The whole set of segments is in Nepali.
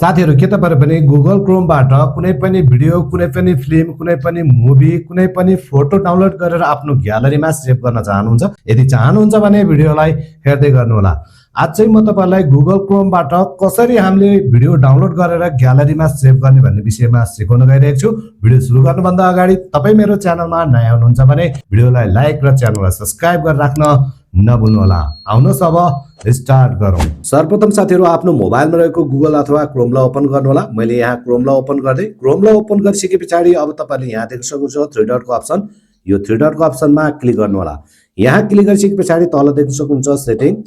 साथीहरु के तपाईहरु पनि गुगल क्रोमबाट कुनै पनि भिडियो, कुनै पनि फिल्म, कुनै पनि मुभी, कुनै पनि फोटो डाउनलोड गरेर आफ्नो ग्यालरीमा सेभ गर्न चाहनुहुन्छ? यदि चाहनुहुन्छ भने भिडियोलाई हेर्दै गर्नुहोला। आज चाहिँ म तपाईहरुलाई गुगल क्रोमबाट कसरी हामीले भिडियो डाउनलोड गरेर ग्यालरीमा सेभ गर्ने भन्ने विषयमा सिकाउन गइरहेको छु। भिडियो सुरु गर्नुभन्दा अगाडि तपाई मेरो च्यानलमा नयाँ हुनुहुन्छ भने भिडियोलाई लाइक र च्यानललाई सब्स्क्राइब गरेर राख्न नभुल्नुहोला। आउनुहोस् अब स्टार्ट गरौँ। सर्वप्रथम साथीहरु आफ्नो मोबाइलमा रहेको गुगल अथवा क्रोमलाई ओपन गर्नुहोला। मैले यहाँ क्रोमलाई ओपन गर्दै क्रोमलाई ओपन गरिसकेपछि अब तपाईले यहाँ देख्न सक्नुहुन्छ थ्री डटको अप्सन। यो थ्री डटको अप्सनमा क्लिक गर्नुहोला। यहाँ क्लिक गरिसकेपछि तल देख्न सक्नुहुन्छ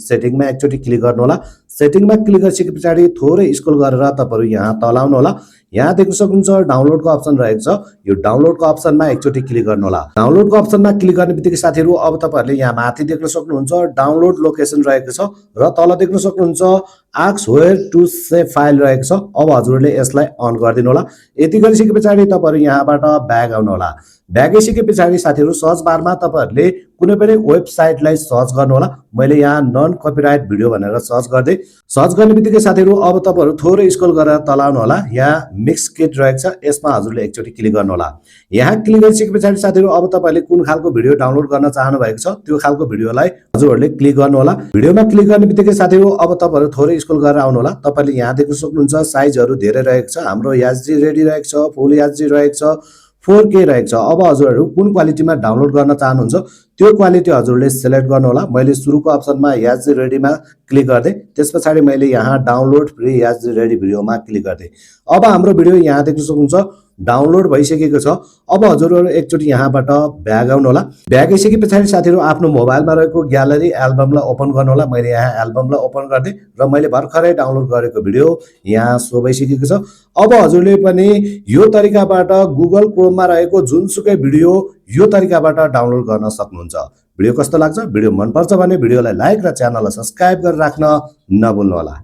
सेटिङमा एकचोटी क्लिक गर्नुहोला। सेटिङमा क्लिक गरिसकेपछि थोरै स्क्रोल गरेर तपाईहरु यहाँ तल आउनुहोला। यहाँ देख्न सक्नुहुन्छ डाउनलोडको अप्सन रहेको छ। यो डाउनलोडको अप्सनमा एकचोटी क्लिक गर्नुहोला। डाउनलोडको अप्सनमा क्लिक गर्ने बित्तिकै साथीहरु अब तपाईहरुले यहाँ माथि देख्न सक्नुहुन्छ डाउनलोड लोकेसन रहेको छ र तल देख्न सक्नुहुन्छ ask where to save file रहेको छ। अब हजुरले यसलाई अन गरिदिनु होला। यति गरिसकेपछि तपाईहरु यहाँबाट ब्याक आउनु होला। ब्याक आइसकेपछि साथीहरु सर्च बारमा तपाईहरुले कुनै पनि वेबसाइटलाई सर्च गर्नु होला। मैले यहाँ नन कपिराइट भिडियो भनेर सर्च गर्दै सर्च गर्ने बित्तिकै साथीहरु अब तपाईहरु थोरै स्क्रोल गरेर तल आउनु होला। यहाँ मिक्स किट रहेको छ, यसमा हजुरले एकचोटी क्लिक गर्नु होला। यहाँ क्लिक गरिसकेपछि साथीहरु अब तपाईले कुन खालको भिडियो डाउनलोड गर्न चाहनु भएको छ त्यो खालको भिडियोलाई हजुरहरूले क्लिक गर्नु होला। भिडियोमा क्लिक गर्ने बित्तिकै साथीहरु अब तपाईहरु थोरै स्क्रोल गरेर आउनु होला। तपाईले यहाँ देख्न सक्नुहुन्छ साइजहरु धेरै रहेको छ। हाम्रो एचडी रेडी रहेको छ, फुल एचडी रहेको छ, 4K रहेको छ। अब हजुरहरू कुन क्वालिटीमा डाउनलोड गर्न चाहनुहुन्छ त्यो क्वालिटी हजुरले सिलेक्ट गर्नु होला। मैले सुरुको अप्सनमा एचडी रेडीमा क्लिक गर्दै त्यसपछि मैले यहाँ डाउनलोड फ्री एचडी रेडी भिडियोमा क्लिक गर्दै अब हाम्रो भिडियो यहाँ देख्न सक्नुहुन्छ डाउनलोड भइसकेको छ। अब हजुरहरू एकचोटी यहाँबाट ब्याक आउनु होला। ब्याक आइसकेपछि साथीहरु आफ्नो मोबाइलमा रहेको ग्यालरी एल्बमलाई ओपन गर्नु होला। मैले यहाँ एल्बमलाई ओपन गर्दै र मैले भर्खरै डाउनलोड गरेको भिडियो यहाँ सो भइसकेको छ। अब हजुरले पनि यो तरिकाबाट गुगल क्रोममा रहेको जुनसुकै भिडियो यो तरिकाबाट डाउनलोड गर्न सक्नुहुन्छ। भिडियो कस्तो लाग्छ? भिडियो मन पर्छ भने भिडियोलाई लाइक र च्यानललाई सब्स्क्राइब गरेर राख्न नभुल्नु होला।